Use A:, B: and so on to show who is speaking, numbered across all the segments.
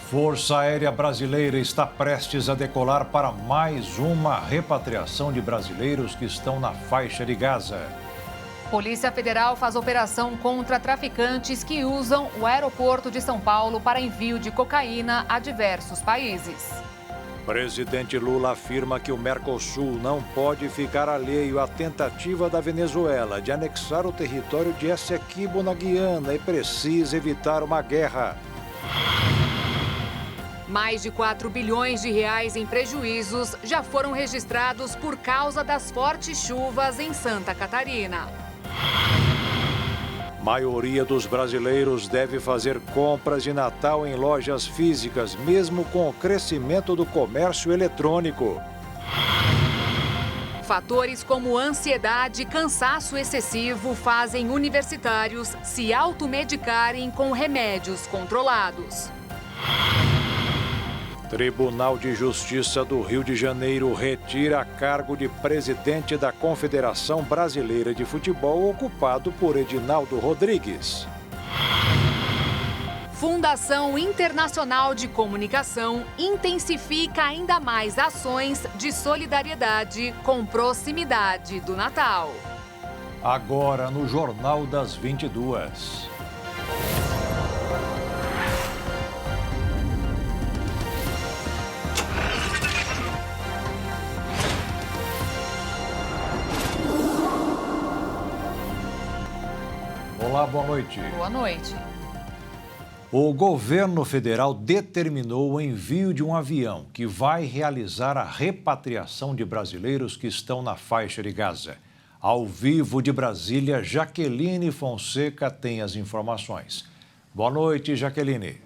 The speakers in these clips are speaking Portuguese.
A: Força Aérea Brasileira está prestes a decolar para mais uma repatriação de brasileiros que estão na faixa de Gaza.
B: Polícia Federal faz operação contra traficantes que usam o aeroporto de São Paulo para envio de cocaína a diversos países.
A: Presidente Lula afirma que o Mercosul não pode ficar alheio à tentativa da Venezuela de anexar o território de Essequibo, na Guiana, e precisa evitar uma guerra.
B: Mais de 4 bilhões de reais em prejuízos já foram registrados por causa das fortes chuvas em Santa Catarina.
A: Maioria dos brasileiros deve fazer compras de Natal em lojas físicas, mesmo com o crescimento do comércio eletrônico.
B: Fatores como ansiedade e cansaço excessivo fazem universitários se automedicarem com remédios controlados.
A: Tribunal de Justiça do Rio de Janeiro retira cargo de presidente da Confederação Brasileira de Futebol, ocupado por Edinaldo Rodrigues.
B: Fundação Internacional de Comunicação intensifica ainda mais ações de solidariedade com proximidade do Natal.
A: Agora no Jornal das 22. Olá, boa noite.
B: Boa noite.
A: O governo federal determinou o envio de um avião que vai realizar a repatriação de brasileiros que estão na faixa de Gaza. Ao vivo de Brasília, Jaqueline Fonseca tem as informações. Boa noite, Jaqueline.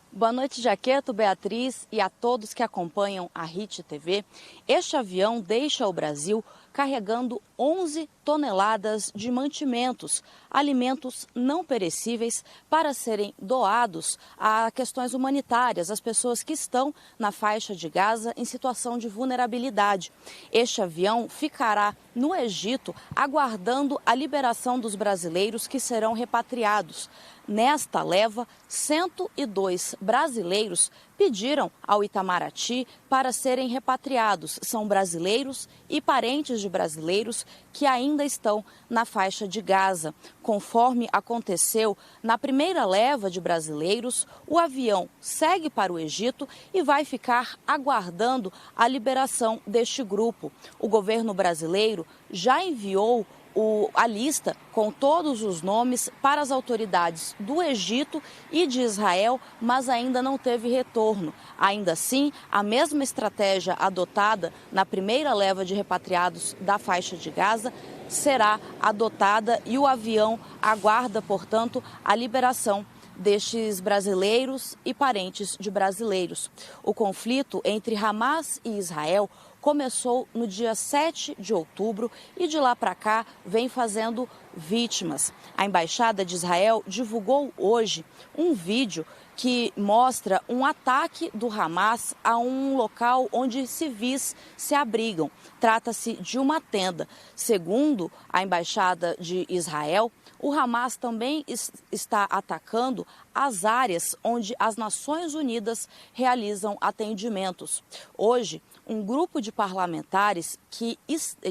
C: Boa noite, Jaqueto, Beatriz e a todos que acompanham a HIT TV. Este avião deixa o Brasil carregando 11 toneladas de mantimentos, alimentos não perecíveis, para serem doados a questões humanitárias, às pessoas que estão na faixa de Gaza em situação de vulnerabilidade. Este avião ficará no Egito, aguardando a liberação dos brasileiros que serão repatriados. Nesta leva, 102 brasileiros pediram ao Itamaraty para serem repatriados. São brasileiros e parentes de brasileiros que ainda estão na faixa de Gaza. Conforme aconteceu na primeira leva de brasileiros, o avião segue para o Egito e vai ficar aguardando a liberação deste grupo. O governo brasileiro já enviou a lista com todos os nomes para as autoridades do Egito e de Israel, mas ainda não teve retorno. Ainda assim, a mesma estratégia adotada na primeira leva de repatriados da faixa de Gaza será adotada e o avião aguarda, portanto, a liberação destes brasileiros e parentes de brasileiros. O conflito entre Hamas e Israel começou no dia 7 de outubro e de lá para cá vem fazendo vítimas. A Embaixada de Israel divulgou hoje um vídeo que mostra um ataque do Hamas a um local onde civis se abrigam. Trata-se de uma tenda. Segundo a Embaixada de Israel, o Hamas também está atacando as áreas onde as Nações Unidas realizam atendimentos. Hoje, um grupo de parlamentares, de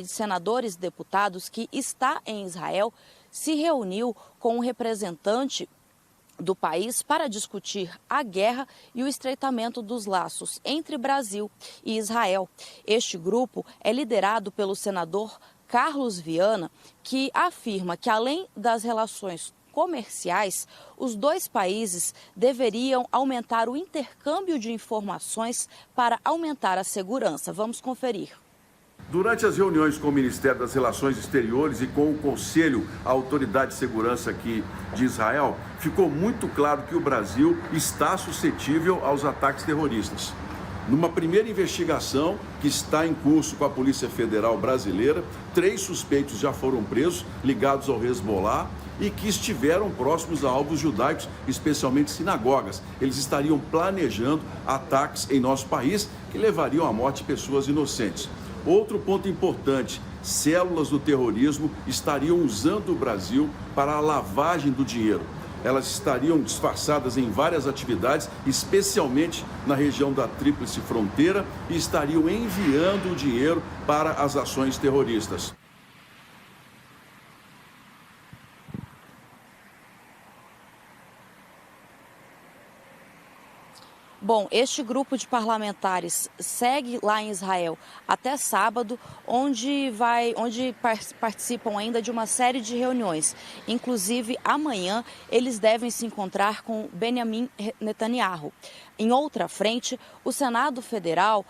C: senadores e deputados que está em Israel, se reuniu com um representante do país para discutir a guerra e o estreitamento dos laços entre Brasil e Israel. Este grupo é liderado pelo senador Carlos Viana, que afirma que, além das relações comerciais, os dois países deveriam aumentar o intercâmbio de informações para aumentar a segurança. Vamos conferir.
D: Durante as reuniões com o Ministério das Relações Exteriores e com o Conselho, a Autoridade de Segurança aqui de Israel, ficou muito claro que o Brasil está suscetível aos ataques terroristas. Numa primeira investigação que está em curso com a Polícia Federal Brasileira, 3 suspeitos já foram presos, ligados ao Hezbollah, e que estiveram próximos a alvos judaicos, especialmente sinagogas. Eles estariam planejando ataques em nosso país que levariam à morte de pessoas inocentes. Outro ponto importante células do terrorismo estariam usando o Brasil para a lavagem do dinheiro. Elas estariam disfarçadas em várias atividades, especialmente na região da Tríplice Fronteira, e estariam enviando o dinheiro para as ações terroristas.
C: Bom, este grupo de parlamentares segue lá em Israel até sábado, onde participam ainda de uma série de reuniões. Inclusive, amanhã eles devem se encontrar com Benjamin Netanyahu. Em outra frente, o Senado Federal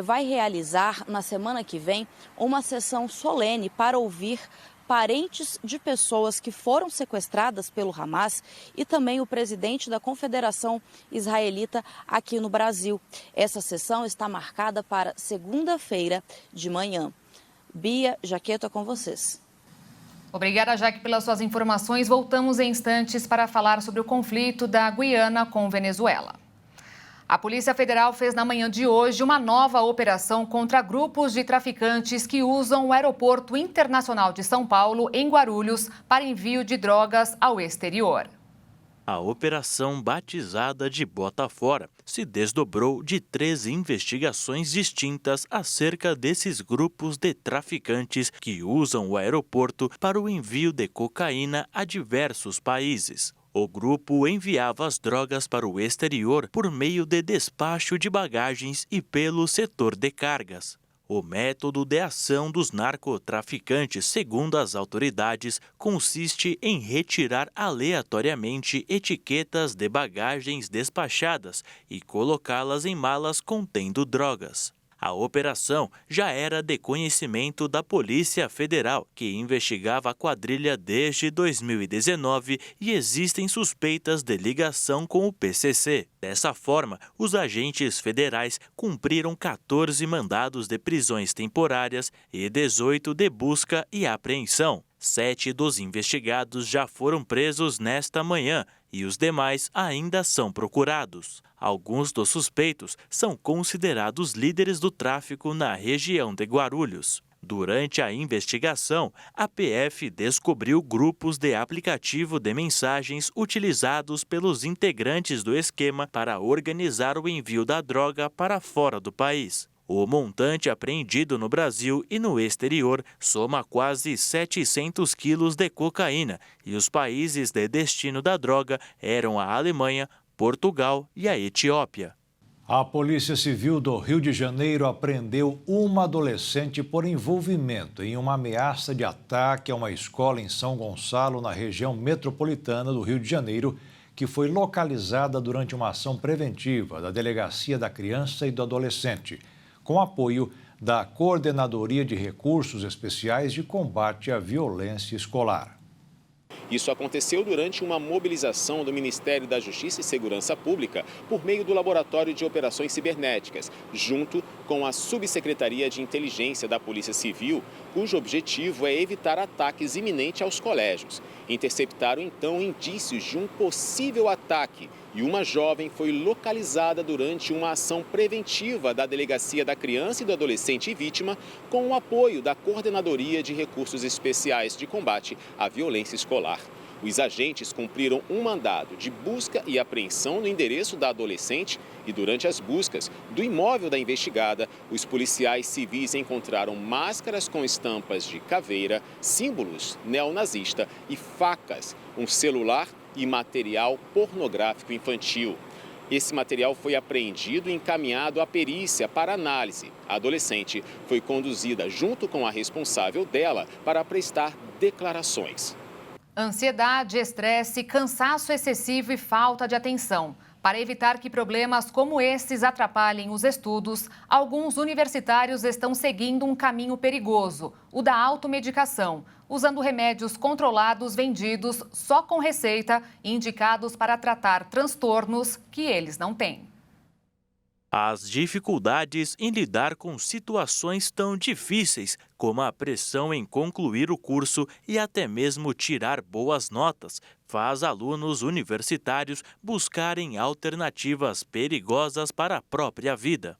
C: vai realizar na semana que vem uma sessão solene para ouvir parentes de pessoas que foram sequestradas pelo Hamas e também o presidente da Confederação Israelita aqui no Brasil. Essa sessão está marcada para segunda-feira de manhã. Bia, Jaqueto, é com vocês.
B: Obrigada, Jaque, pelas suas informações. Voltamos em instantes para falar sobre o conflito da Guiana com Venezuela. A Polícia Federal fez na manhã de hoje uma nova operação contra grupos de traficantes que usam o Aeroporto Internacional de São Paulo, em Guarulhos, para envio de drogas ao exterior.
E: A operação, batizada de Bota Fora, se desdobrou de 3 investigações distintas acerca desses grupos de traficantes que usam o aeroporto para o envio de cocaína a diversos países. O grupo enviava as drogas para o exterior por meio de despacho de bagagens e pelo setor de cargas. O método de ação dos narcotraficantes, segundo as autoridades, consiste em retirar aleatoriamente etiquetas de bagagens despachadas e colocá-las em malas contendo drogas. A operação já era de conhecimento da Polícia Federal, que investigava a quadrilha desde 2019 e existem suspeitas de ligação com o PCC. Dessa forma, os agentes federais cumpriram 14 mandados de prisões temporárias e 18 de busca e apreensão. 7 dos investigados já foram presos nesta manhã e os demais ainda são procurados. Alguns dos suspeitos são considerados líderes do tráfico na região de Guarulhos. Durante a investigação, a PF descobriu grupos de aplicativo de mensagens utilizados pelos integrantes do esquema para organizar o envio da droga para fora do país. O montante apreendido no Brasil e no exterior soma quase 700 quilos de cocaína e os países de destino da droga eram a Alemanha, Portugal e a Etiópia.
A: A Polícia Civil do Rio de Janeiro apreendeu uma adolescente por envolvimento em uma ameaça de ataque a uma escola em São Gonçalo, na região metropolitana do Rio de Janeiro, que foi localizada durante uma ação preventiva da Delegacia da Criança e do Adolescente, com apoio da Coordenadoria de Recursos Especiais de Combate à Violência Escolar.
F: Isso aconteceu durante uma mobilização do Ministério da Justiça e Segurança Pública por meio do Laboratório de Operações Cibernéticas, junto com a Subsecretaria de Inteligência da Polícia Civil, cujo objetivo é evitar ataques iminentes aos colégios. Interceptaram então indícios de um possível ataque e uma jovem foi localizada durante uma ação preventiva da Delegacia da Criança e do Adolescente vítima, com o apoio da Coordenadoria de Recursos Especiais de Combate à Violência Escolar. Os agentes cumpriram um mandado de busca e apreensão no endereço da adolescente e, durante as buscas do imóvel da investigada, os policiais civis encontraram máscaras com estampas de caveira, símbolos neonazista e facas, um celular e material pornográfico infantil. Esse material foi apreendido e encaminhado à perícia para análise. A adolescente foi conduzida junto com a responsável dela para prestar declarações.
B: Ansiedade, estresse, cansaço excessivo e falta de atenção. Para evitar que problemas como esses atrapalhem os estudos, alguns universitários estão seguindo um caminho perigoso, o da automedicação, usando remédios controlados vendidos só com receita e indicados para tratar transtornos que eles não têm.
E: As dificuldades em lidar com situações tão difíceis como a pressão em concluir o curso e até mesmo tirar boas notas faz alunos universitários buscarem alternativas perigosas para a própria vida.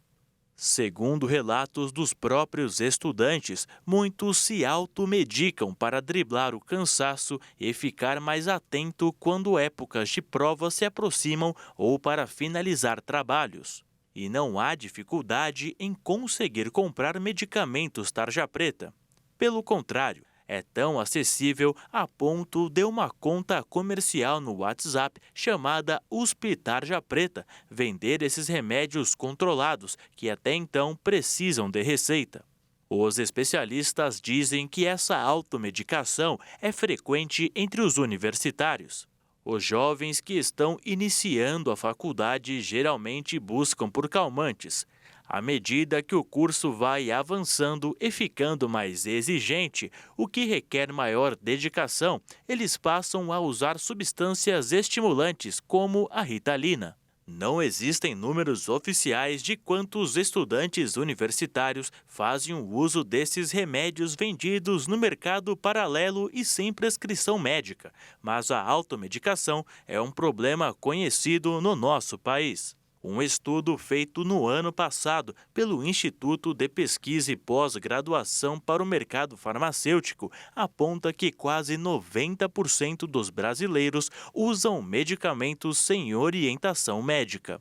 E: Segundo relatos dos próprios estudantes, muitos se automedicam para driblar o cansaço e ficar mais atento quando épocas de prova se aproximam ou para finalizar trabalhos. E não há dificuldade em conseguir comprar medicamentos tarja preta. Pelo contrário, é tão acessível a ponto de uma conta comercial no WhatsApp chamada USP Tarja Preta vender esses remédios controlados que até então precisam de receita. Os especialistas dizem que essa automedicação é frequente entre os universitários. Os jovens que estão iniciando a faculdade geralmente buscam por calmantes. À medida que o curso vai avançando e ficando mais exigente, o que requer maior dedicação, eles passam a usar substâncias estimulantes como a Ritalina. Não existem números oficiais de quantos estudantes universitários fazem o uso desses remédios vendidos no mercado paralelo e sem prescrição médica, mas a automedicação é um problema conhecido no nosso país. Um estudo feito no ano passado pelo Instituto de Pesquisa e Pós-Graduação para o Mercado Farmacêutico aponta que quase 90% dos brasileiros usam medicamentos sem orientação médica.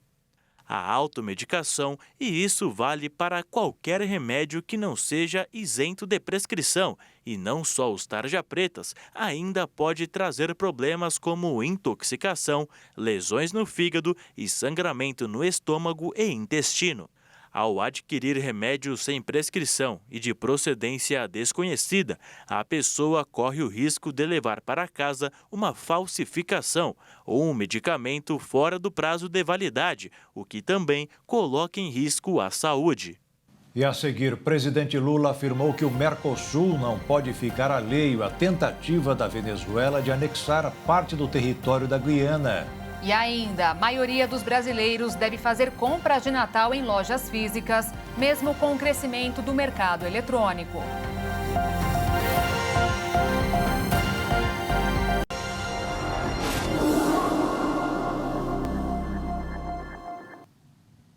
E: A automedicação, e isso vale para qualquer remédio que não seja isento de prescrição, e não só os tarja pretas, ainda pode trazer problemas como intoxicação, lesões no fígado e sangramento no estômago e intestino. Ao adquirir remédios sem prescrição e de procedência desconhecida, a pessoa corre o risco de levar para casa uma falsificação ou um medicamento fora do prazo de validade, o que também coloca em risco a saúde.
A: E a seguir, o presidente Lula afirmou que o Mercosul não pode ficar alheio à tentativa da Venezuela de anexar parte do território da Guiana.
B: E ainda, a maioria dos brasileiros deve fazer compras de Natal em lojas físicas, mesmo com o crescimento do mercado eletrônico.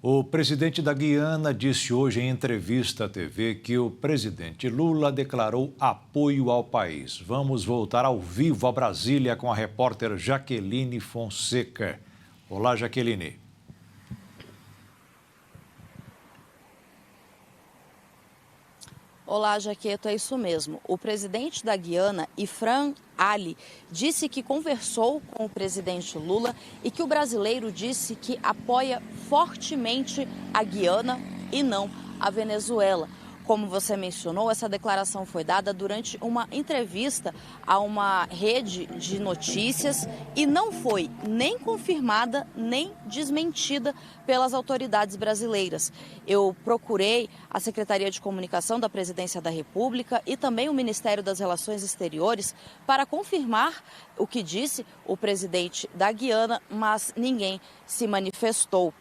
A: O presidente da Guiana disse hoje em entrevista à TV que o presidente Lula declarou apoio ao país. Vamos voltar ao vivo a Brasília com a repórter Jaqueline Fonseca. Olá, Jaqueline.
C: Olá, Jaqueto, é isso mesmo. O presidente da Guiana, Ifrane Ali, disse que conversou com o presidente Lula e que o brasileiro disse que apoia fortemente a Guiana e não a Venezuela. Como você mencionou, essa declaração foi dada durante uma entrevista a uma rede de notícias e não foi nem confirmada nem desmentida pelas autoridades brasileiras. Eu procurei a Secretaria de Comunicação da Presidência da República e também o Ministério das Relações Exteriores para confirmar o que disse o presidente da Guiana, mas ninguém se manifestou.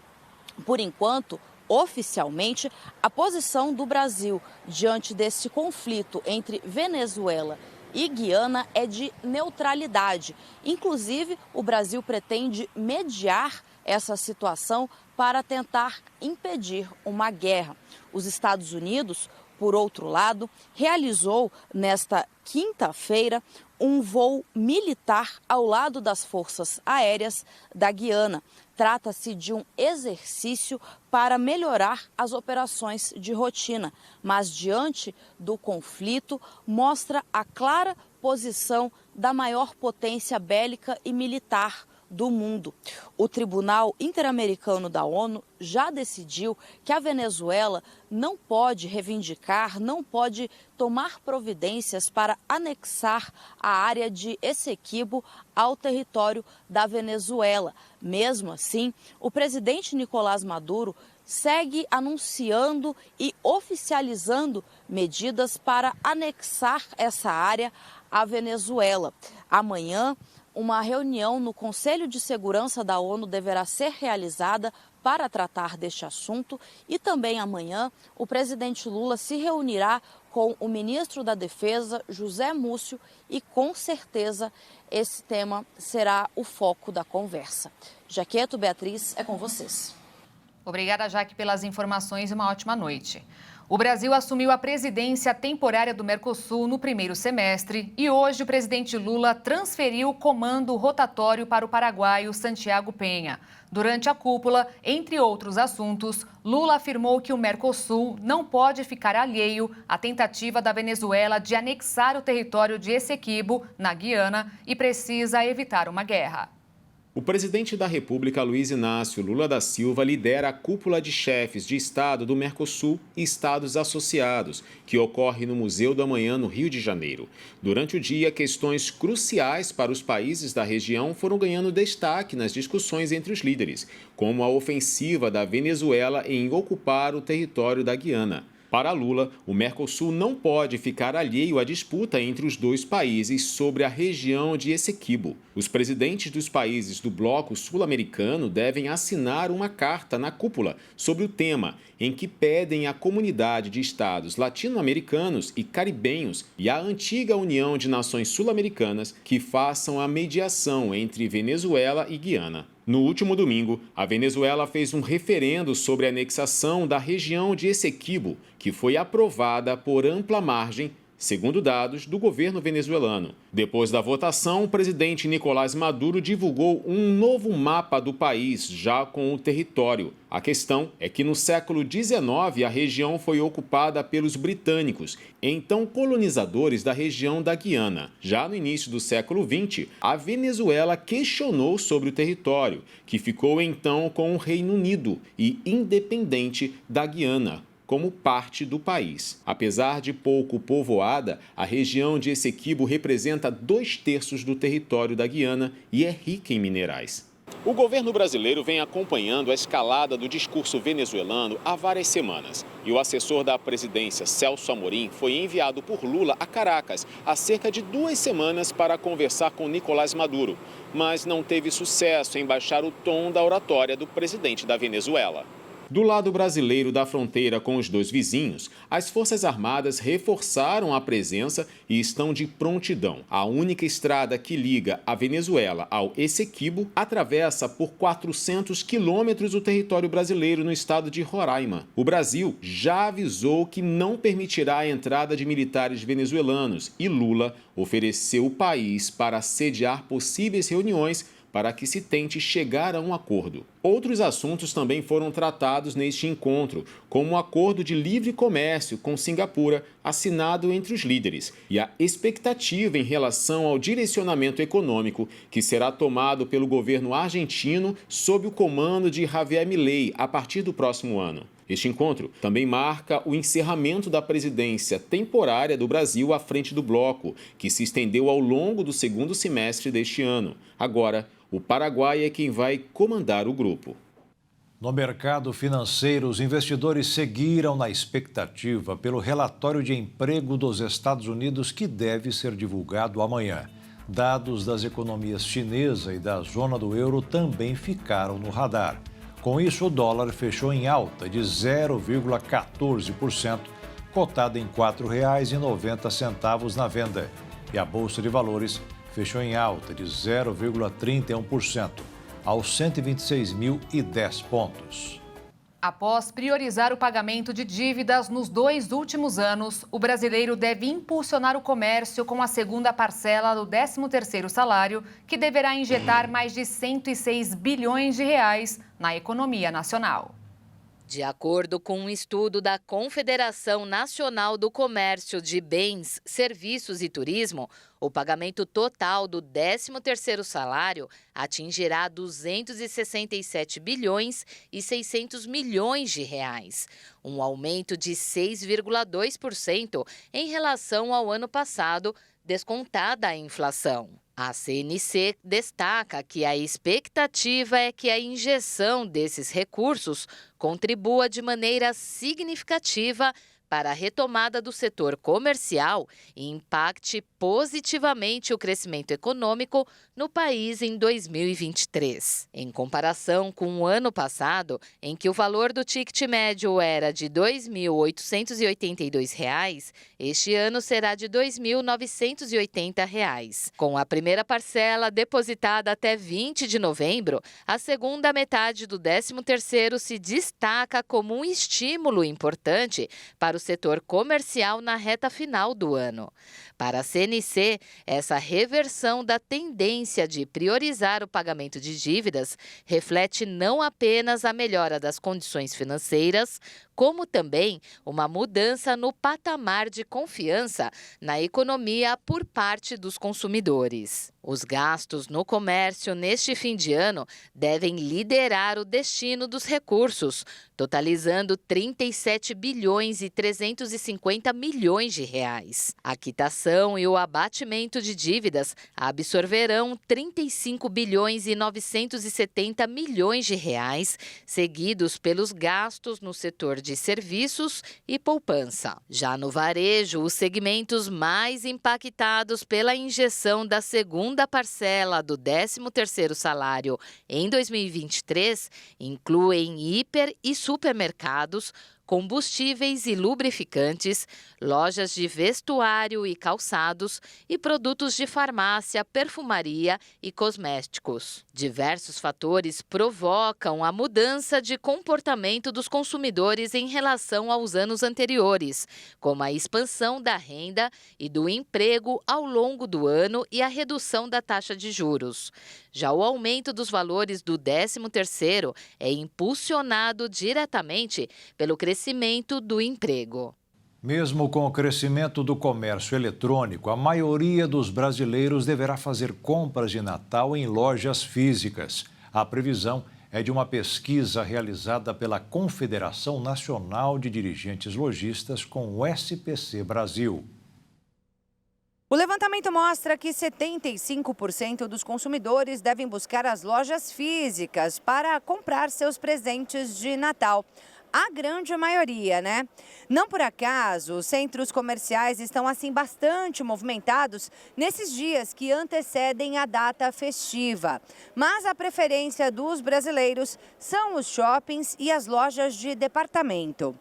C: Por enquanto, oficialmente, a posição do Brasil diante desse conflito entre Venezuela e Guiana é de neutralidade. Inclusive, o Brasil pretende mediar essa situação para tentar impedir uma guerra. Os Estados Unidos, por outro lado, realizou nesta quinta-feira um voo militar ao lado das forças aéreas da Guiana. Trata-se de um exercício para melhorar as operações de rotina, mas diante do conflito mostra a clara posição da maior potência bélica e militar do mundo. O Tribunal Interamericano da ONU já decidiu que a Venezuela não pode reivindicar, não pode tomar providências para anexar a área de Essequibo ao território da Venezuela. Mesmo assim, o presidente Nicolás Maduro segue anunciando e oficializando medidas para anexar essa área à Venezuela. Amanhã, uma reunião no Conselho de Segurança da ONU deverá ser realizada para tratar deste assunto e também amanhã o presidente Lula se reunirá com o ministro da Defesa, José Múcio, e com certeza esse tema será o foco da conversa. Jaqueto, Beatriz, é com vocês.
B: Obrigada, Jaque, pelas informações e uma ótima noite. O Brasil assumiu a presidência temporária do Mercosul no primeiro semestre e hoje o presidente Lula transferiu o comando rotatório para o paraguaio Santiago Penha. Durante a cúpula, entre outros assuntos, Lula afirmou que o Mercosul não pode ficar alheio à tentativa da Venezuela de anexar o território de Essequibo, na Guiana, e precisa evitar uma guerra.
F: O presidente da República, Luiz Inácio Lula da Silva, lidera a cúpula de chefes de Estado do Mercosul e Estados associados, que ocorre no Museu do Amanhã, no Rio de Janeiro. Durante o dia, questões cruciais para os países da região foram ganhando destaque nas discussões entre os líderes, como a ofensiva da Venezuela em ocupar o território da Guiana. Para Lula, o Mercosul não pode ficar alheio à disputa entre os dois países sobre a região de Essequibo. Os presidentes dos países do bloco sul-americano devem assinar uma carta na cúpula sobre o tema, em que pedem à comunidade de estados latino-americanos e caribenhos e à antiga União de Nações Sul-Americanas que façam a mediação entre Venezuela e Guiana. No último domingo, a Venezuela fez um referendo sobre a anexação da região de Essequibo, que foi aprovada por ampla margem, segundo dados do governo venezuelano. Depois da votação, o presidente Nicolás Maduro divulgou um novo mapa do país, já com o território. A questão é que no século XIX a região foi ocupada pelos britânicos, então colonizadores da região da Guiana. Já no início do século XX, a Venezuela questionou sobre o território, que ficou então com o Reino Unido e independente da Guiana, como parte do país. Apesar de pouco povoada, a região de Essequibo representa 2/3 do território da Guiana e é rica em minerais. O governo brasileiro vem acompanhando a escalada do discurso venezuelano há várias semanas. E o assessor da presidência, Celso Amorim, foi enviado por Lula a Caracas há cerca de 2 semanas para conversar com Nicolás Maduro, mas não teve sucesso em baixar o tom da oratória do presidente da Venezuela. Do lado brasileiro da fronteira com os dois vizinhos, as Forças Armadas reforçaram a presença e estão de prontidão. A única estrada que liga a Venezuela ao Essequibo atravessa por 400 quilômetros o território brasileiro no estado de Roraima. O Brasil já avisou que não permitirá a entrada de militares venezuelanos e Lula ofereceu o país para sediar possíveis reuniões para que se tente chegar a um acordo. Outros assuntos também foram tratados neste encontro, como o acordo de livre comércio com Singapura, assinado entre os líderes, e a expectativa em relação ao direcionamento econômico que será tomado pelo governo argentino sob o comando de Javier Milei a partir do próximo ano. Este encontro também marca o encerramento da presidência temporária do Brasil à frente do bloco, que se estendeu ao longo do segundo semestre deste ano. Agora, o Paraguai é quem vai comandar o grupo.
A: No mercado financeiro, os investidores seguiram na expectativa pelo relatório de emprego dos Estados Unidos que deve ser divulgado amanhã. Dados das economias chinesa e da zona do euro também ficaram no radar. Com isso, o dólar fechou em alta de 0,14%, cotado em R$ 4,90 na venda. E a Bolsa de Valores fechou em alta de 0,31%, aos 126.010 pontos.
B: Após priorizar o pagamento de dívidas nos 2 últimos anos, o brasileiro deve impulsionar o comércio com a segunda parcela do 13º salário, que deverá injetar mais de 106 bilhões de reais na economia nacional.
G: De acordo com um estudo da Confederação Nacional do Comércio de Bens, Serviços e Turismo, o pagamento total do 13º salário atingirá 267 bilhões e 600 milhões de reais, um aumento de 6,2% em relação ao ano passado, descontada a inflação. A CNC destaca que a expectativa é que a injeção desses recursos contribua de maneira significativa para a retomada do setor comercial e impacte positivamente o crescimento econômico no país em 2023. Em comparação com o ano passado, em que o valor do ticket médio era de R$ 2.882, este ano será de R$ 2.980. Com a primeira parcela depositada até 20 de novembro, a segunda metade do 13º se destaca como um estímulo importante para o setor comercial na reta final do ano. Para a CNC, essa reversão da tendência de priorizar o pagamento de dívidas reflete não apenas a melhora das condições financeiras, como também uma mudança no patamar de confiança na economia por parte dos consumidores. Os gastos no comércio neste fim de ano devem liderar o destino dos recursos, totalizando 37 bilhões e 350 milhões de reais. A quitação e o abatimento de dívidas absorverão 35 bilhões e 970 milhões de reais, seguidos pelos gastos no setor de serviços e poupança. Já no varejo, os segmentos mais impactados pela injeção da segunda parcela do 13º salário em 2023 incluem hiper e supermercados, combustíveis e lubrificantes, lojas de vestuário e calçados e produtos de farmácia, perfumaria e cosméticos. Diversos fatores provocam a mudança de comportamento dos consumidores em relação aos anos anteriores, como a expansão da renda e do emprego ao longo do ano e a redução da taxa de juros. Já o aumento dos valores do 13º é impulsionado diretamente pelo crescimento do emprego.
A: Mesmo com o crescimento do comércio eletrônico, a maioria dos brasileiros deverá fazer compras de Natal em lojas físicas. A previsão é de uma pesquisa realizada pela Confederação Nacional de Dirigentes Lojistas com o SPC Brasil.
H: O levantamento mostra que 75% dos consumidores devem buscar as lojas físicas para comprar seus presentes de Natal. A grande maioria, né? Não por acaso, os centros comerciais estão assim bastante movimentados nesses dias que antecedem a data festiva. Mas a preferência dos brasileiros são os shoppings e as lojas de departamento.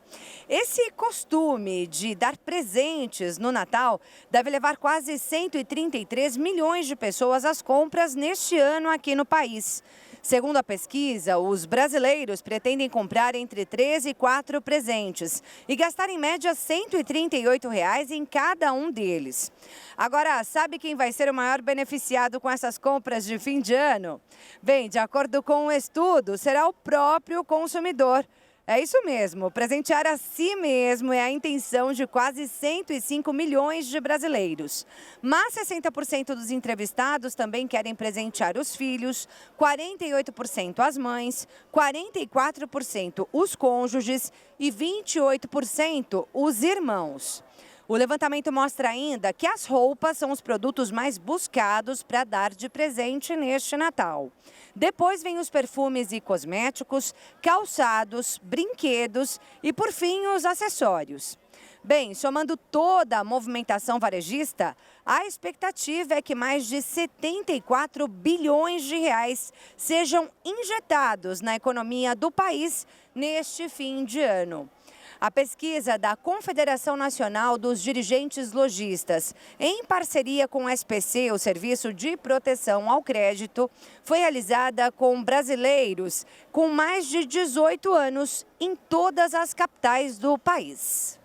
H: Esse costume de dar presentes no Natal deve levar quase 133 milhões de pessoas às compras neste ano aqui no país. Segundo a pesquisa, os brasileiros pretendem comprar entre 3 e 4 presentes e gastar em média R$ 138 em cada um deles. Agora, sabe quem vai ser o maior beneficiado com essas compras de fim de ano? Bem, de acordo com um estudo, será o próprio consumidor. É isso mesmo, presentear a si mesmo é a intenção de quase 105 milhões de brasileiros. Mas 60% dos entrevistados também querem presentear os filhos, 48% as mães, 44% os cônjuges e 28% os irmãos. O levantamento mostra ainda que as roupas são os produtos mais buscados para dar de presente neste Natal. Depois vem os perfumes e cosméticos, calçados, brinquedos e, por fim, os acessórios. Bem, somando toda a movimentação varejista, a expectativa é que mais de 74 bilhões de reais sejam injetados na economia do país neste fim de ano. A pesquisa da Confederação Nacional dos Dirigentes Lojistas, em parceria com o SPC, o Serviço de Proteção ao Crédito, foi realizada com brasileiros com mais de 18 anos em todas as capitais do país.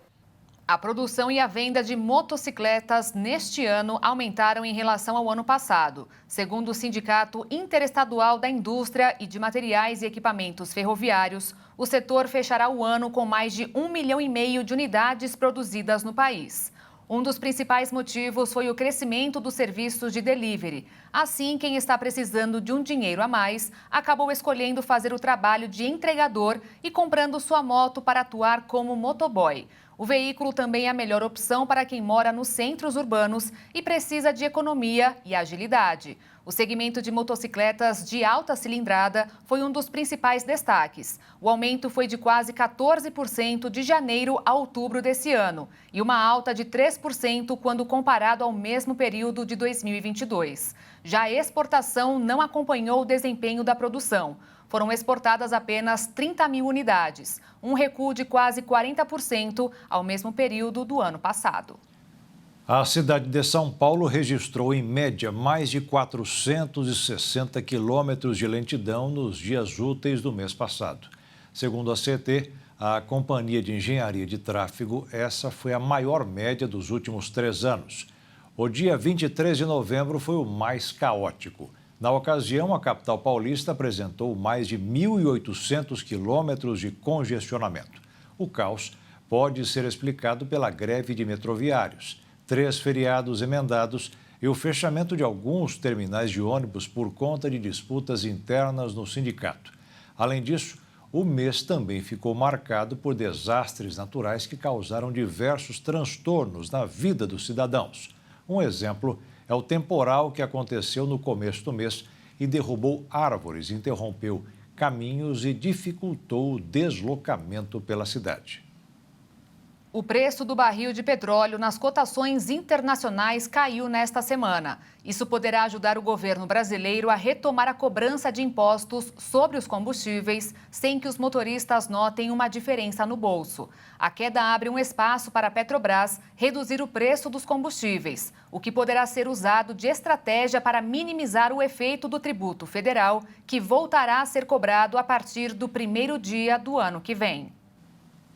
B: A produção e a venda de motocicletas neste ano aumentaram em relação ao ano passado. Segundo o Sindicato Interestadual da Indústria e de Materiais e Equipamentos Ferroviários, o setor fechará o ano com mais de 1,5 milhão de unidades produzidas no país. Um dos principais motivos foi o crescimento dos serviços de delivery. Assim, quem está precisando de um dinheiro a mais acabou escolhendo fazer o trabalho de entregador e comprando sua moto para atuar como motoboy. O veículo também é a melhor opção para quem mora nos centros urbanos e precisa de economia e agilidade. O segmento de motocicletas de alta cilindrada foi um dos principais destaques. O aumento foi de quase 14% de janeiro a outubro desse ano e uma alta de 3% quando comparado ao mesmo período de 2022. Já a exportação não acompanhou o desempenho da produção. Foram exportadas apenas 30 mil unidades, um recuo de quase 40% ao mesmo período do ano passado.
A: A cidade de São Paulo registrou, em média, mais de 460 quilômetros de lentidão nos dias úteis do mês passado. Segundo a CT, a Companhia de Engenharia de Tráfego, essa foi a maior média dos últimos 3 anos. O dia 23 de novembro foi o mais caótico. Na ocasião, a capital paulista apresentou mais de 1.800 quilômetros de congestionamento. O caos pode ser explicado pela greve de metroviários, 3 feriados emendados e o fechamento de alguns terminais de ônibus por conta de disputas internas no sindicato. Além disso, o mês também ficou marcado por desastres naturais que causaram diversos transtornos na vida dos cidadãos. Um exemplo é o temporal que aconteceu no começo do mês e derrubou árvores, interrompeu caminhos e dificultou o deslocamento pela cidade.
B: O preço do barril de petróleo nas cotações internacionais caiu nesta semana. Isso poderá ajudar o governo brasileiro a retomar a cobrança de impostos sobre os combustíveis, sem que os motoristas notem uma diferença no bolso. A queda abre um espaço para a Petrobras reduzir o preço dos combustíveis, o que poderá ser usado de estratégia para minimizar o efeito do tributo federal, que voltará a ser cobrado a partir do primeiro dia do ano que vem.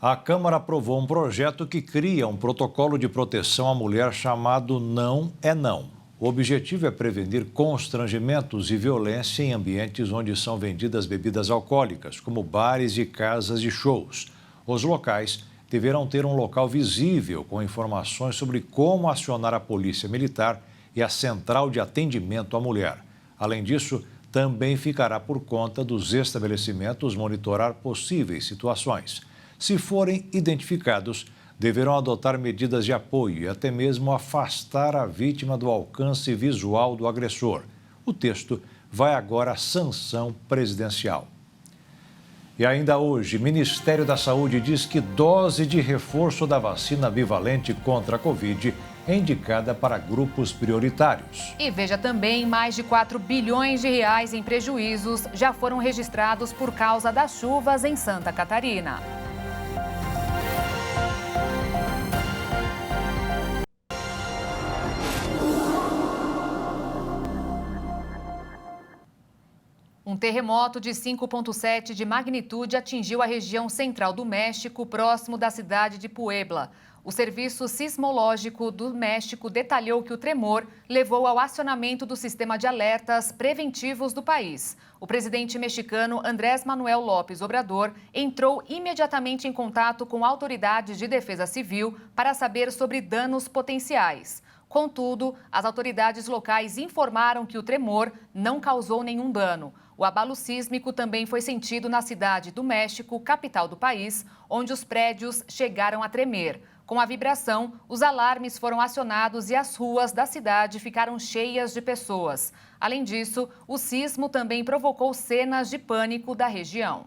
A: A Câmara aprovou um projeto que cria um protocolo de proteção à mulher chamado Não é Não. O objetivo é prevenir constrangimentos e violência em ambientes onde são vendidas bebidas alcoólicas, como bares e casas de shows. Os locais deverão ter um local visível com informações sobre como acionar a polícia militar e a central de atendimento à mulher. Além disso, também ficará por conta dos estabelecimentos monitorar possíveis situações. Se forem identificados, deverão adotar medidas de apoio e até mesmo afastar a vítima do alcance visual do agressor. O texto vai agora à sanção presidencial. E ainda hoje, o Ministério da Saúde diz que dose de reforço da vacina bivalente contra a Covid é indicada para grupos prioritários.
B: E veja também, mais de 4 bilhões de reais em prejuízos já foram registrados por causa das chuvas em Santa Catarina. Um terremoto de 5,7 de magnitude atingiu a região central do México, próximo da cidade de Puebla. O Serviço Sismológico do México detalhou que o tremor levou ao acionamento do sistema de alertas preventivos do país. O presidente mexicano Andrés Manuel López Obrador entrou imediatamente em contato com autoridades de defesa civil para saber sobre danos potenciais. Contudo, as autoridades locais informaram que o tremor não causou nenhum dano. O abalo sísmico também foi sentido na cidade do México, capital do país, onde os prédios chegaram a tremer. Com a vibração, os alarmes foram acionados e as ruas da cidade ficaram cheias de pessoas. Além disso, o sismo também provocou cenas de pânico da região.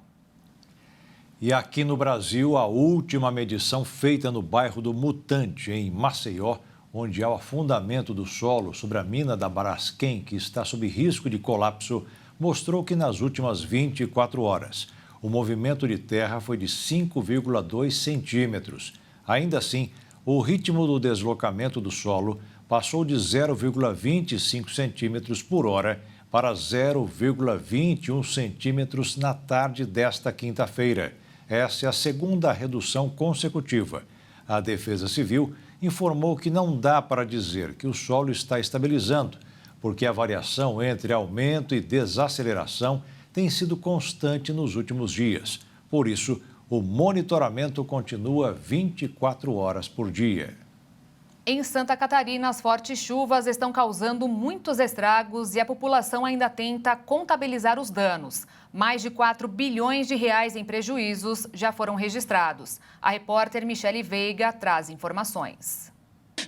A: E aqui no Brasil, a última medição feita no bairro do Mutante, em Maceió, onde há o afundamento do solo sobre a mina da Braskem, que está sob risco de colapso, mostrou que nas últimas 24 horas, o movimento de terra foi de 5,2 centímetros. Ainda assim, o ritmo do deslocamento do solo passou de 0,25 centímetros por hora para 0,21 centímetros na tarde desta quinta-feira. Essa é a segunda redução consecutiva. A Defesa Civil informou que não dá para dizer que o solo está estabilizando, porque a variação entre aumento e desaceleração tem sido constante nos últimos dias. Por isso, o monitoramento continua 24 horas por dia.
B: Em Santa Catarina, as fortes chuvas estão causando muitos estragos e a população ainda tenta contabilizar os danos. Mais de 4 bilhões de reais em prejuízos já foram registrados. A repórter Michele Veiga traz informações.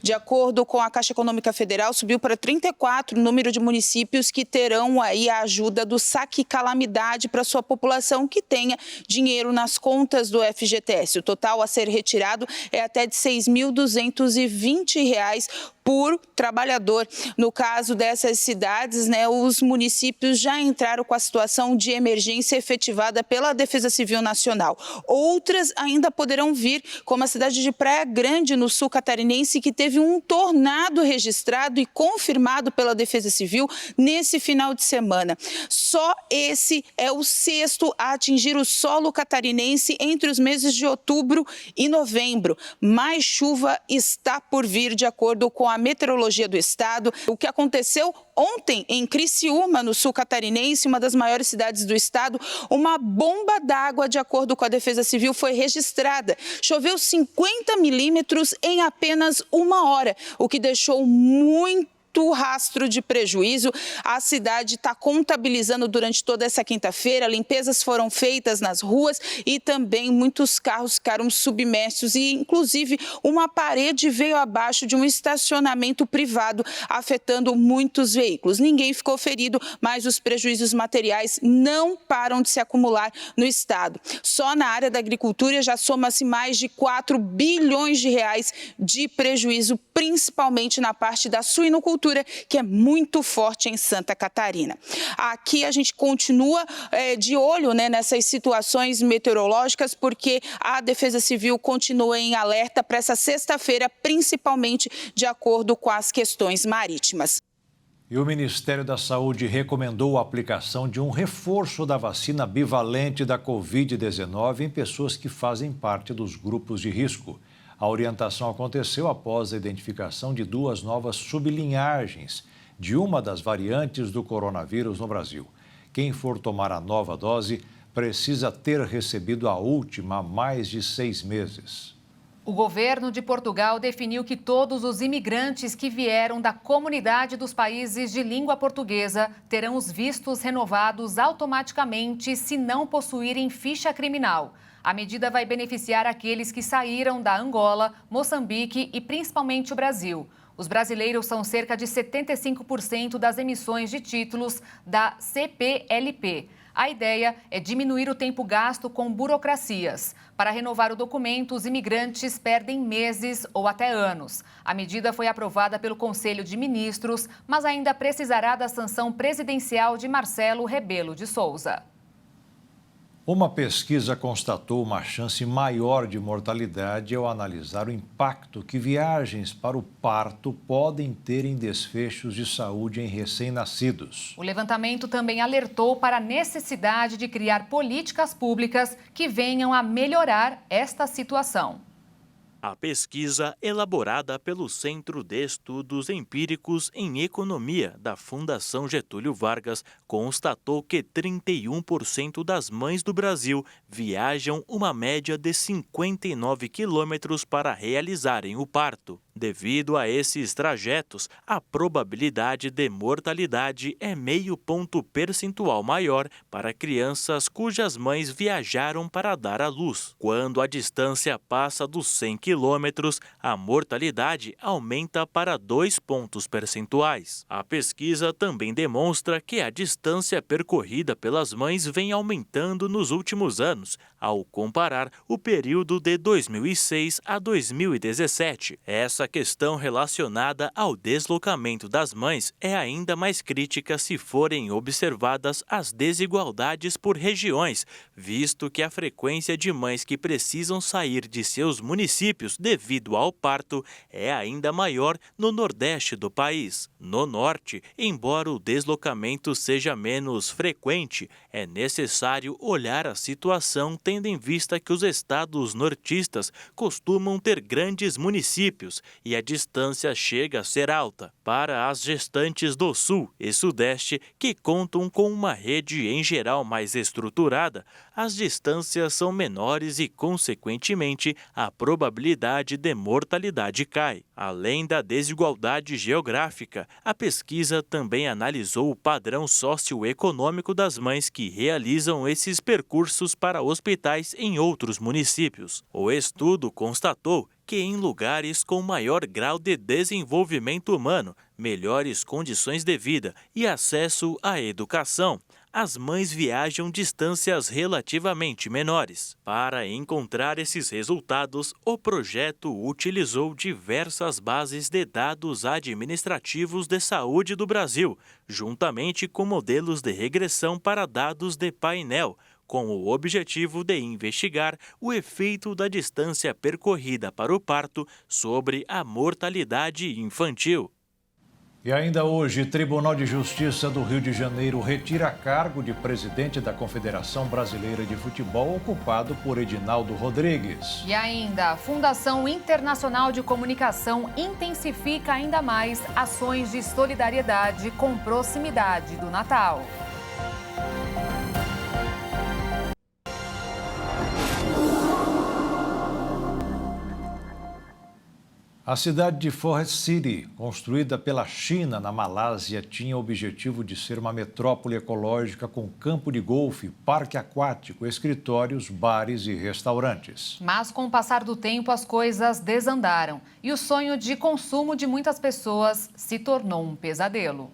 I: De acordo com a Caixa Econômica Federal, subiu para 34 o número de municípios que terão aí a ajuda do saque calamidade para sua população que tenha dinheiro nas contas do FGTS. O total a ser retirado é até de R$ 6.220 por trabalhador. No caso dessas cidades, os municípios já entraram com a situação de emergência efetivada pela Defesa Civil Nacional. Outras ainda poderão vir, como a cidade de Praia Grande, no sul catarinense, que teve um tornado registrado e confirmado pela Defesa Civil nesse final de semana. Só esse é o 6º a atingir o solo catarinense entre os meses de outubro e novembro. Mais chuva está por vir, de acordo com a meteorologia do estado. O que aconteceu ontem em Criciúma, no sul catarinense, uma das maiores cidades do estado, uma bomba d'água, de acordo com a Defesa Civil, foi registrada. Choveu 50 milímetros em apenas uma hora, o que deixou muito rastro de prejuízo. A cidade está contabilizando durante toda essa quinta-feira. Limpezas foram feitas nas ruas e também muitos carros ficaram submersos e, inclusive, uma parede veio abaixo de um estacionamento privado, afetando muitos veículos. Ninguém ficou ferido, mas os prejuízos materiais não param de se acumular no estado. Só na área da agricultura já soma-se mais de 4 bilhões de reais de prejuízo, principalmente na parte da suinocultura, que é muito forte em Santa Catarina. Aqui a gente continua de olho nessas situações meteorológicas, porque a Defesa Civil continua em alerta para essa sexta-feira, principalmente de acordo com as questões marítimas.
A: E o Ministério da Saúde recomendou a aplicação de um reforço da vacina bivalente da Covid-19 em pessoas que fazem parte dos grupos de risco. A orientação aconteceu após a identificação de 2 novas sublinhagens de uma das variantes do coronavírus no Brasil. Quem for tomar a nova dose precisa ter recebido a última há mais de 6 meses.
B: O governo de Portugal definiu que todos os imigrantes que vieram da comunidade dos países de língua portuguesa terão os vistos renovados automaticamente se não possuírem ficha criminal. A medida vai beneficiar aqueles que saíram da Angola, Moçambique e principalmente o Brasil. Os brasileiros são cerca de 75% das emissões de títulos da CPLP. A ideia é diminuir o tempo gasto com burocracias. Para renovar o documento, os imigrantes perdem meses ou até anos. A medida foi aprovada pelo Conselho de Ministros, mas ainda precisará da sanção presidencial de Marcelo Rebelo de Souza.
A: Uma pesquisa constatou uma chance maior de mortalidade ao analisar o impacto que viagens para o parto podem ter em desfechos de saúde em recém-nascidos.
B: O levantamento também alertou para a necessidade de criar políticas públicas que venham a melhorar esta situação.
E: A pesquisa, elaborada pelo Centro de Estudos Empíricos em Economia da Fundação Getúlio Vargas, constatou que 31% das mães do Brasil viajam uma média de 59 quilômetros para realizarem o parto. Devido a esses trajetos, a probabilidade de mortalidade é meio ponto percentual maior para crianças cujas mães viajaram para dar à luz. Quando a distância passa dos 100 quilômetros, a mortalidade aumenta para 2 pontos percentuais. A pesquisa também demonstra que a distância percorrida pelas mães vem aumentando nos últimos anos, ao comparar o período de 2006 a 2017. Essa questão relacionada ao deslocamento das mães é ainda mais crítica se forem observadas as desigualdades por regiões, visto que a frequência de mães que precisam sair de seus municípios devido ao parto é ainda maior no Nordeste do país. No Norte, embora o deslocamento seja menos frequente, é necessário olhar a situação tendo em vista que os estados nortistas costumam ter grandes municípios e a distância chega a ser alta. Para as gestantes do Sul e Sudeste, que contam com uma rede em geral mais estruturada, as distâncias são menores e, consequentemente, a probabilidade de mortalidade cai. Além da desigualdade geográfica, a pesquisa também analisou o padrão socioeconômico das mães que realizam esses percursos para hospitais em outros municípios. O estudo constatou que em lugares com maior grau de desenvolvimento humano, melhores condições de vida e acesso à educação, as mães viajam distâncias relativamente menores. Para encontrar esses resultados, o projeto utilizou diversas bases de dados administrativos de saúde do Brasil, juntamente com modelos de regressão para dados de painel, com o objetivo de investigar o efeito da distância percorrida para o parto sobre a mortalidade infantil.
A: E ainda hoje, Tribunal de Justiça do Rio de Janeiro retira cargo de presidente da Confederação Brasileira de Futebol, ocupado por Edinaldo Rodrigues.
B: E ainda, a Fundação Internacional de Comunicação intensifica ainda mais ações de solidariedade com proximidade do Natal.
A: A cidade de Forest City, construída pela China na Malásia, tinha o objetivo de ser uma metrópole ecológica com campo de golfe, parque aquático, escritórios, bares e restaurantes.
B: Mas com o passar do tempo as coisas desandaram e o sonho de consumo de muitas pessoas se tornou um pesadelo.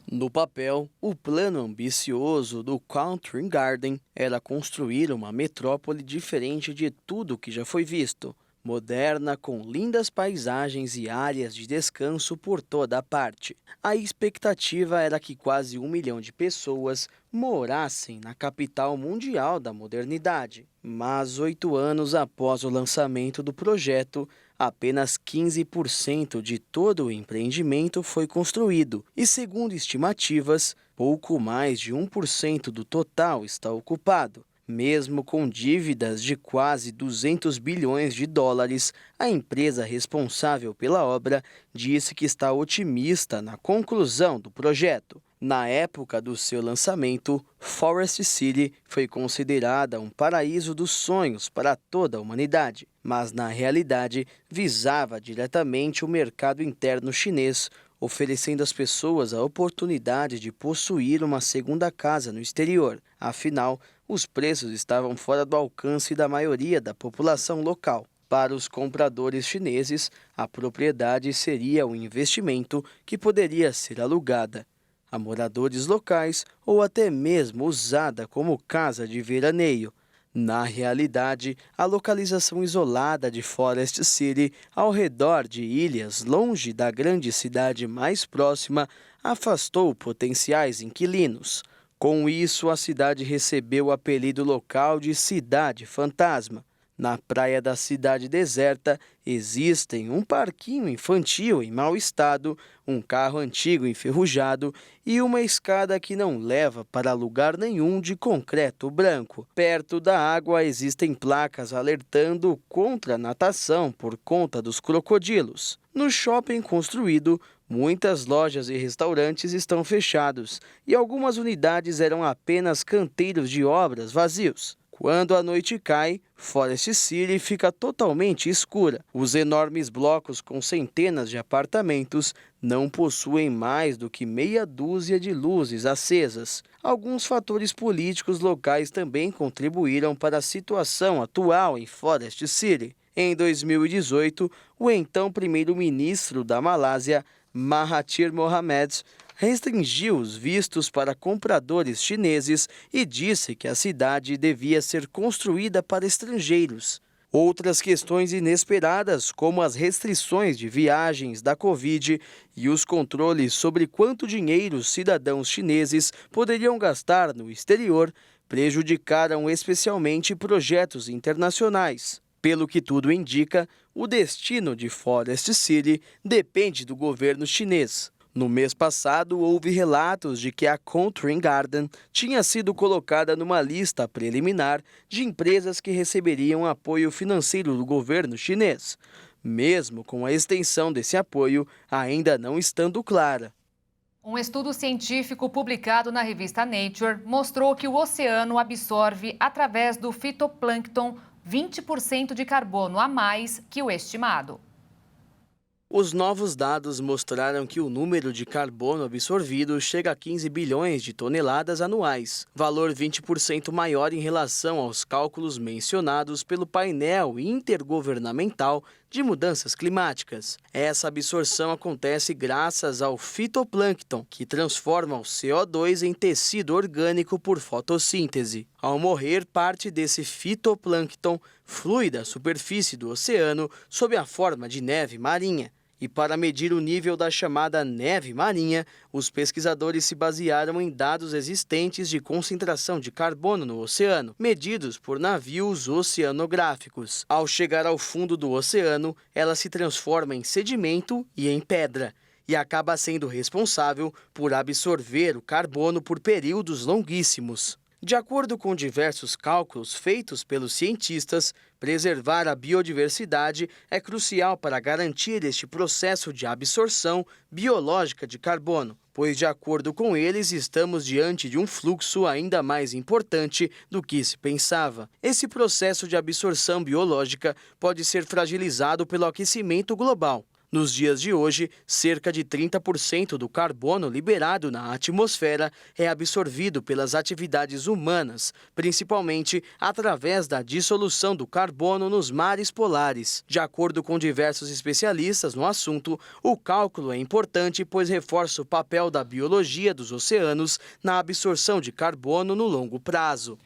J: No papel, o plano ambicioso do Country Garden era construir uma metrópole diferente de tudo que já foi visto. Moderna, com lindas paisagens e áreas de descanso por toda a parte. A expectativa era que quase 1 milhão de pessoas morassem na capital mundial da modernidade. Mas 8 anos após o lançamento do projeto, apenas 15% de todo o empreendimento foi construído e, segundo estimativas, pouco mais de 1% do total está ocupado. Mesmo com dívidas de quase 200 bilhões de dólares, a empresa responsável pela obra disse que está otimista na conclusão do projeto. Na época do seu lançamento, Forest City foi considerada um paraíso dos sonhos para toda a humanidade, mas na realidade visava diretamente o mercado interno chinês, oferecendo às pessoas a oportunidade de possuir uma segunda casa no exterior. Afinal, os preços estavam fora do alcance da maioria da população local. Para os compradores chineses, a propriedade seria um investimento que poderia ser alugada a moradores locais ou até mesmo usada como casa de veraneio. Na realidade, a localização isolada de Forest City, ao redor de ilhas longe da grande cidade mais próxima, afastou potenciais inquilinos. Com isso, a cidade recebeu o apelido local de Cidade Fantasma. Na praia da cidade deserta, existem um parquinho infantil em mau estado, um carro antigo enferrujado e uma escada que não leva para lugar nenhum de concreto branco. Perto da água existem placas alertando contra a natação por conta dos crocodilos. No shopping construído, muitas lojas e restaurantes estão fechados e algumas unidades eram apenas canteiros de obras vazios. Quando a noite cai, Forest City fica totalmente escura. Os enormes blocos com centenas de apartamentos não possuem mais do que meia dúzia de luzes acesas. Alguns fatores políticos locais também contribuíram para a situação atual em Forest City. Em 2018, o então primeiro-ministro da Malásia, Mahathir Mohamad, restringiu os vistos para compradores chineses e disse que a cidade devia ser construída para estrangeiros. Outras questões inesperadas, como as restrições de viagens da Covid e os controles sobre quanto dinheiro os cidadãos chineses poderiam gastar no exterior, prejudicaram especialmente projetos internacionais. Pelo que tudo indica, o destino de Forest City depende do governo chinês. No mês passado, houve relatos de que a Country Garden tinha sido colocada numa lista preliminar de empresas que receberiam apoio financeiro do governo chinês, mesmo com a extensão desse apoio ainda não estando clara.
B: Um estudo científico publicado na revista Nature mostrou que o oceano absorve, através do fitoplâncton, 20% de carbono a mais que o estimado.
J: Os novos dados mostraram que o número de carbono absorvido chega a 15 bilhões de toneladas anuais, valor 20% maior em relação aos cálculos mencionados pelo painel intergovernamental de mudanças climáticas. Essa absorção acontece graças ao fitoplâncton, que transforma o CO2 em tecido orgânico por fotossíntese. Ao morrer, parte desse fitoplâncton flui da superfície do oceano sob a forma de neve marinha. E para medir o nível da chamada neve marinha, os pesquisadores se basearam em dados existentes de concentração de carbono no oceano, medidos por navios oceanográficos. Ao chegar ao fundo do oceano, ela se transforma em sedimento e em pedra, e acaba sendo responsável por absorver o carbono por períodos longuíssimos. De acordo com diversos cálculos feitos pelos cientistas, preservar a biodiversidade é crucial para garantir este processo de absorção biológica de carbono, pois, de acordo com eles, estamos diante de um fluxo ainda mais importante do que se pensava. Esse processo de absorção biológica pode ser fragilizado pelo aquecimento global. Nos dias de hoje, cerca de 30% do carbono liberado na atmosfera é absorvido pelas atividades humanas, principalmente através da dissolução do carbono nos mares polares. De acordo com diversos especialistas no assunto, o cálculo é importante pois reforça o papel da biologia dos oceanos na absorção de carbono no longo prazo.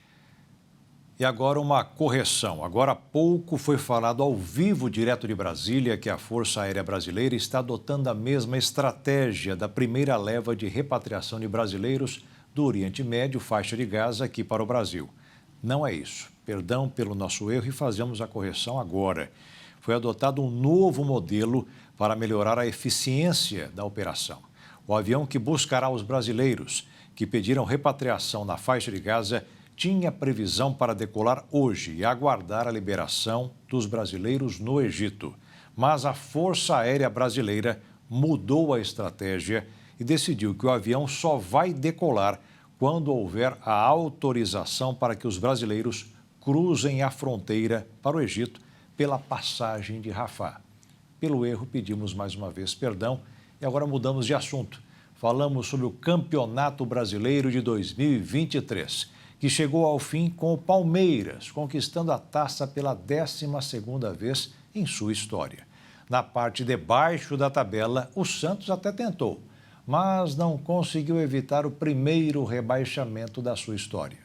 A: E agora uma correção. Agora há pouco foi falado ao vivo, direto de Brasília, que a Força Aérea Brasileira está adotando a mesma estratégia da primeira leva de repatriação de brasileiros do Oriente Médio, faixa de Gaza, aqui para o Brasil. Não é isso. Perdão pelo nosso erro e fazemos a correção agora. Foi adotado um novo modelo para melhorar a eficiência da operação. O avião que buscará os brasileiros que pediram repatriação na faixa de Gaza tinha previsão para decolar hoje e aguardar a liberação dos brasileiros no Egito. Mas a Força Aérea Brasileira mudou a estratégia e decidiu que o avião só vai decolar quando houver a autorização para que os brasileiros cruzem a fronteira para o Egito pela passagem de Rafah. Pelo erro, pedimos mais uma vez perdão e agora mudamos de assunto. Falamos sobre o Campeonato Brasileiro de 2023. Que chegou ao fim com o Palmeiras, conquistando a taça pela 12ª vez em sua história. Na parte de baixo da tabela, o Santos até tentou, mas não conseguiu evitar o primeiro rebaixamento da sua história.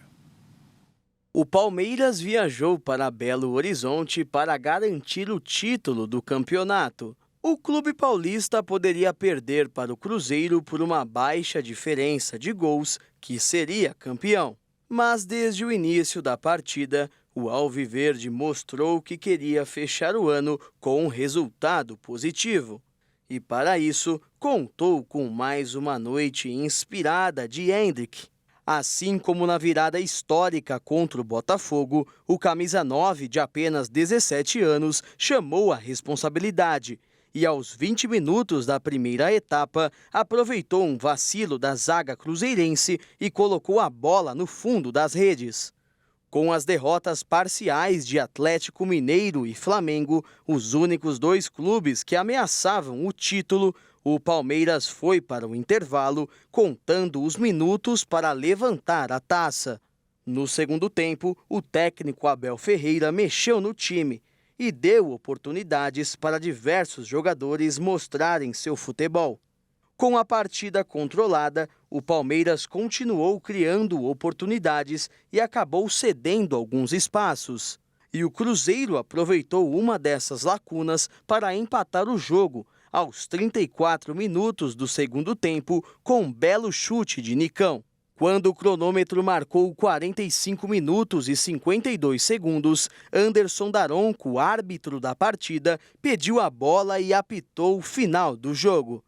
J: O Palmeiras viajou para Belo Horizonte para garantir o título do campeonato. O clube paulista poderia perder para o Cruzeiro por uma baixa diferença de gols, que seria campeão. Mas desde o início da partida, o Alviverde mostrou que queria fechar o ano com um resultado positivo. E para isso, contou com mais uma noite inspirada de Hendrick. Assim como na virada histórica contra o Botafogo, o camisa 9 de apenas 17 anos chamou a responsabilidade. E aos 20 minutos da primeira etapa, aproveitou um vacilo da zaga cruzeirense e colocou a bola no fundo das redes. Com as derrotas parciais de Atlético Mineiro e Flamengo, os únicos dois clubes que ameaçavam o título, o Palmeiras foi para o intervalo, contando os minutos para levantar a taça. No segundo tempo, o técnico Abel Ferreira mexeu no time e deu oportunidades para diversos jogadores mostrarem seu futebol. Com a partida controlada, o Palmeiras continuou criando oportunidades e acabou cedendo alguns espaços. E o Cruzeiro aproveitou uma dessas lacunas para empatar o jogo aos 34 minutos do segundo tempo com um belo chute de Nicão. Quando o cronômetro marcou 45 minutos e 52 segundos, Anderson Daronco, árbitro da partida, pediu a bola e apitou o final do jogo.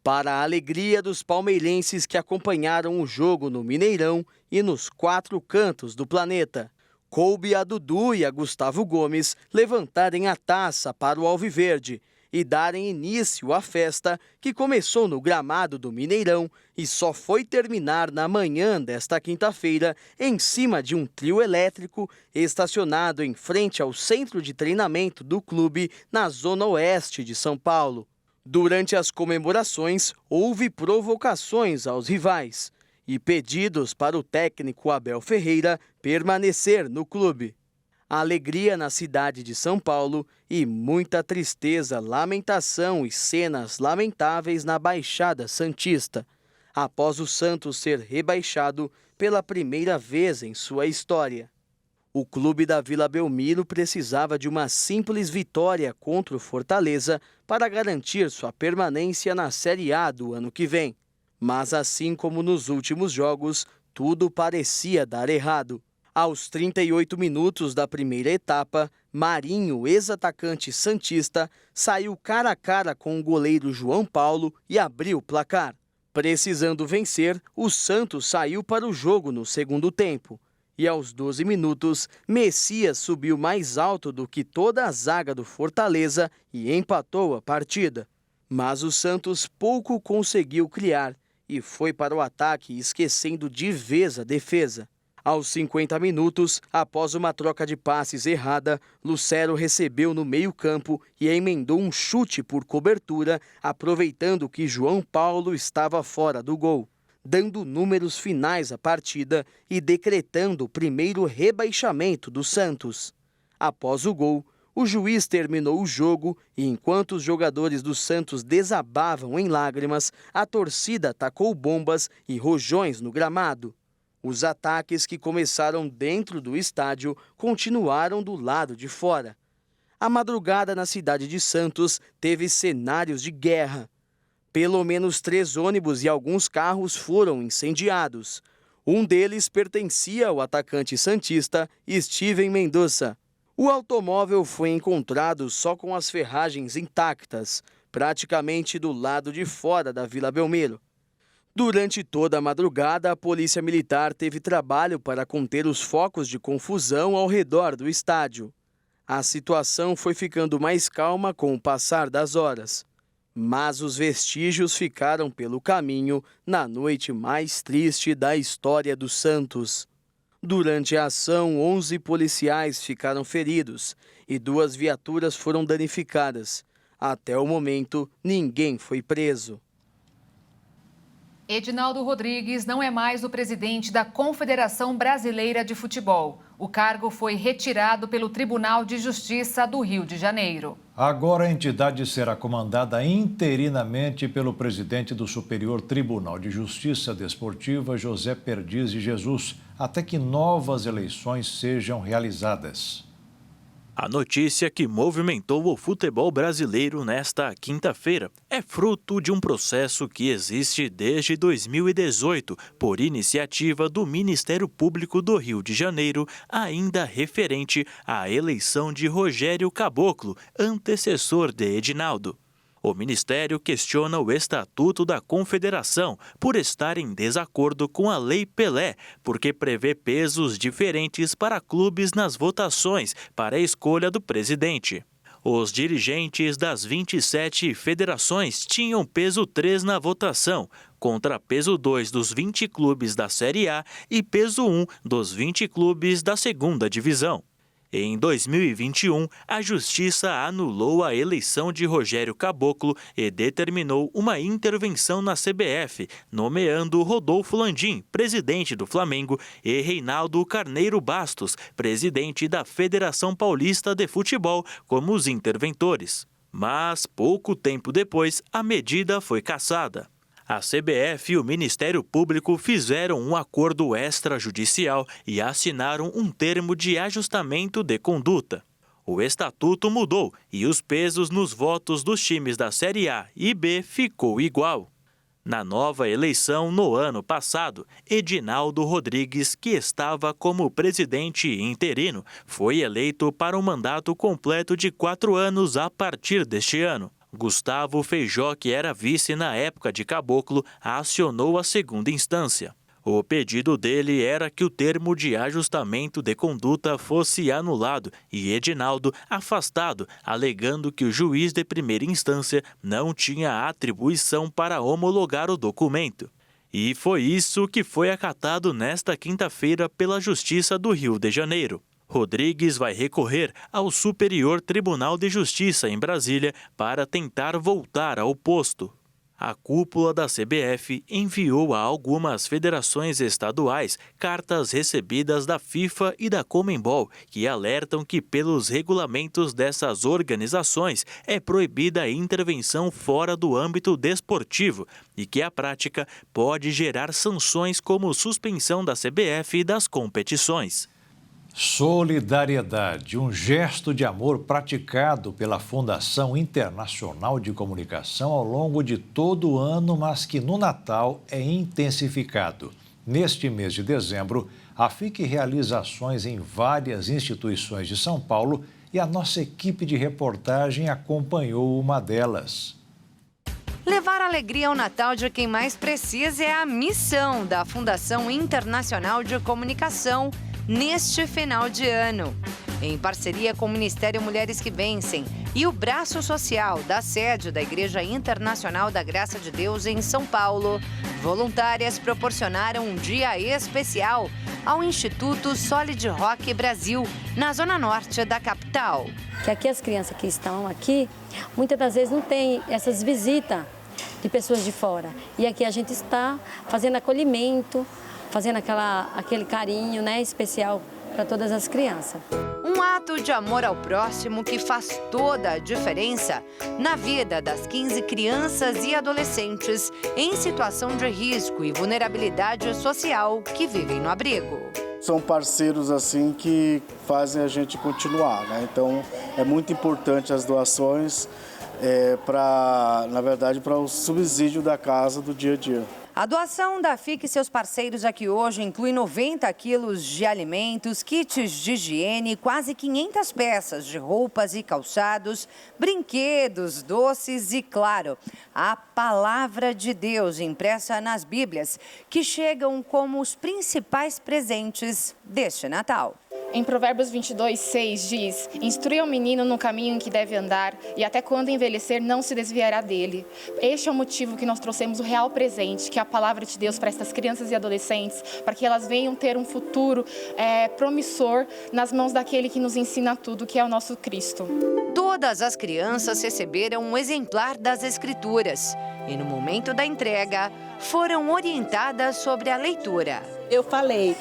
J: Para a alegria dos palmeirenses que acompanharam o jogo no Mineirão e nos 4 cantos do planeta, coube a Dudu e a Gustavo Gomes levantarem a taça para o Alviverde e darem início à festa que começou no gramado do Mineirão e só foi terminar na manhã desta quinta-feira em cima de um trio elétrico estacionado em frente ao centro de treinamento do clube na zona oeste de São Paulo. Durante as comemorações, houve provocações aos rivais e pedidos para o técnico Abel Ferreira permanecer no clube. Alegria na cidade de São Paulo e muita tristeza, lamentação e cenas lamentáveis na Baixada Santista, após o Santos ser rebaixado pela primeira vez em sua história. O clube da Vila Belmiro precisava de uma simples vitória contra o Fortaleza para garantir sua permanência na Série A do ano que vem. Mas assim como nos últimos jogos, tudo parecia dar errado. Aos 38 minutos da primeira etapa, Marinho, ex-atacante santista, saiu cara a cara com o goleiro João Paulo e abriu o placar. Precisando vencer, o Santos saiu para o jogo no segundo tempo. E aos 12 minutos, Messias subiu mais alto do que toda a zaga do Fortaleza e empatou a partida. Mas o Santos pouco conseguiu criar e foi para o ataque, esquecendo de vez a defesa. Aos 50 minutos, após uma troca de passes errada, Lucero recebeu no meio-campo e emendou um chute por cobertura, aproveitando que João Paulo estava fora do gol, dando números finais à partida e decretando o primeiro rebaixamento do Santos. Após o gol, o juiz terminou o jogo e, enquanto os jogadores do Santos desabavam em lágrimas, a torcida atacou bombas e rojões no gramado. Os ataques que começaram dentro do estádio continuaram do lado de fora. A madrugada na cidade de Santos teve cenários de guerra. Pelo menos 3 ônibus e alguns carros foram incendiados. Um deles pertencia ao atacante santista Steven Mendonça. O automóvel foi encontrado só com as ferragens intactas, praticamente do lado de fora da Vila Belmiro. Durante toda a madrugada, a Polícia Militar teve trabalho para conter os focos de confusão ao redor do estádio. A situação foi ficando mais calma com o passar das horas. Mas os vestígios ficaram pelo caminho na noite mais triste da história do Santos. Durante a ação, 11 policiais ficaram feridos e 2 viaturas foram danificadas. Até o momento, ninguém foi preso.
B: Edinaldo Rodrigues não é mais o presidente da Confederação Brasileira de Futebol. O cargo foi retirado pelo Tribunal de Justiça do Rio de Janeiro.
A: Agora a entidade será comandada interinamente pelo presidente do Superior Tribunal de Justiça Desportiva, José Perdiz de Jesus, até que novas eleições sejam realizadas.
E: A notícia que movimentou o futebol brasileiro nesta quinta-feira é fruto de um processo que existe desde 2018, por iniciativa do Ministério Público do Rio de Janeiro, ainda referente à eleição de Rogério Caboclo, antecessor de Edinaldo. O Ministério questiona o Estatuto da Confederação por estar em desacordo com a Lei Pelé, porque prevê pesos diferentes para clubes nas votações para a escolha do presidente. Os dirigentes das 27 federações tinham peso 3 na votação, contra peso 2 dos 20 clubes da Série A e peso 1 dos 20 clubes da 2ª Divisão. Em 2021, a Justiça anulou a eleição de Rogério Caboclo e determinou uma intervenção na CBF, nomeando Rodolfo Landim, presidente do Flamengo, e Reinaldo Carneiro Bastos, presidente da Federação Paulista de Futebol, como os interventores. Mas, pouco tempo depois, a medida foi cassada. A CBF e o Ministério Público fizeram um acordo extrajudicial e assinaram um termo de ajustamento de conduta. O estatuto mudou e os pesos nos votos dos times da Série A e B ficou igual. Na nova eleição, no ano passado, Edinaldo Rodrigues, que estava como presidente interino, foi eleito para um mandato completo de 4 anos a partir deste ano. Gustavo Feijó, que era vice na época de Caboclo, acionou a 2ª instância. O pedido dele era que o termo de ajustamento de conduta fosse anulado e Edinaldo afastado, alegando que o juiz de primeira instância não tinha atribuição para homologar o documento. E foi isso que foi acatado nesta quinta-feira pela Justiça do Rio de Janeiro. Rodrigues vai recorrer ao Superior Tribunal de Justiça em Brasília para tentar voltar ao posto. A cúpula da CBF enviou a algumas federações estaduais cartas recebidas da FIFA e da Conmebol, que alertam que, pelos regulamentos dessas organizações, é proibida a intervenção fora do âmbito desportivo e que a prática pode gerar sanções como suspensão da CBF e das competições.
A: Solidariedade, um gesto de amor praticado pela Fundação Internacional de Comunicação ao longo de todo o ano, mas que no Natal é intensificado. Neste mês de dezembro, a FIC realiza ações em várias instituições de São Paulo e a nossa equipe de reportagem acompanhou uma delas.
H: Levar alegria ao Natal de quem mais precisa é a missão da Fundação Internacional de Comunicação neste final de ano. Em parceria com o Ministério Mulheres que Vencem e o braço social da sede da Igreja Internacional da Graça de Deus em São Paulo, voluntárias proporcionaram um dia especial ao Instituto Solid Rock Brasil, na zona norte da capital.
K: Que aqui as crianças que estão aqui, muitas das vezes não tem essas visitas de pessoas de fora. E aqui a gente está fazendo acolhimento, fazendo aquele carinho, né, especial para todas as crianças.
H: Um ato de amor ao próximo que faz toda a diferença na vida das 15 crianças e adolescentes em situação de risco e vulnerabilidade social que vivem no abrigo.
L: São parceiros assim que fazem a gente continuar, né? Então é muito importante as doações na verdade, para o subsídio da casa do dia a dia.
H: A doação da FIC e seus parceiros aqui hoje inclui 90 quilos de alimentos, kits de higiene, quase 500 peças de roupas e calçados, brinquedos, doces e, claro, a palavra de Deus impressa nas Bíblias, que chegam como os principais presentes deste Natal.
M: Em Provérbios 22:6 diz: instrui o menino no caminho em que deve andar, e até quando envelhecer não se desviará dele. Este é o motivo que nós trouxemos o real presente, que é a palavra de Deus para estas crianças e adolescentes, para que elas venham ter um futuro promissor nas mãos daquele que nos ensina tudo, que é o nosso Cristo.
H: Todas as crianças receberam um exemplar das Escrituras e, no momento da entrega, foram orientadas sobre a leitura.
N: Eu falei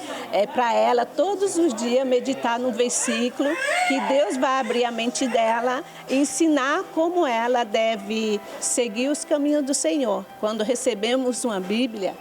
N: para ela todos os dias meditar no versículo, que Deus vai abrir a mente dela e ensinar como ela deve seguir os caminhos do Senhor. Quando recebemos uma Bíblia,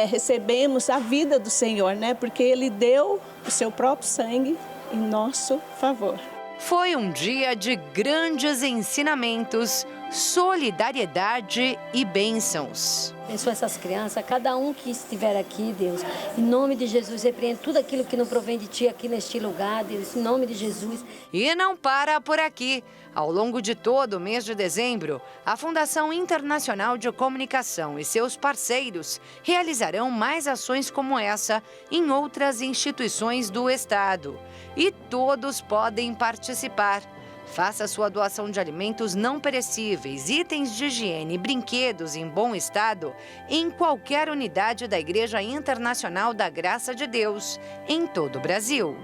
N: recebemos a vida do Senhor, né? Porque Ele deu o seu próprio sangue em nosso favor.
H: Foi um dia de grandes ensinamentos, solidariedade e bênçãos.
K: Abençoa essas crianças, cada um que estiver aqui, Deus. Em nome de Jesus, repreende tudo aquilo que não provém de Ti aqui neste lugar, Deus. Em nome de Jesus.
H: E não para por aqui. Ao longo de todo o mês de dezembro, a Fundação Internacional de Comunicação e seus parceiros realizarão mais ações como essa em outras instituições do Estado. E todos podem participar. Faça sua doação de alimentos não perecíveis, itens de higiene e brinquedos em bom estado em qualquer unidade da Igreja Internacional da Graça de Deus, em todo o Brasil.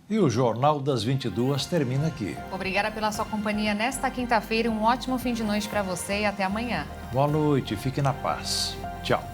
A: E o Jornal das 22 termina aqui.
B: Obrigada pela sua companhia nesta quinta-feira. Um ótimo fim de noite para você e até amanhã.
A: Boa noite, fique na paz. Tchau.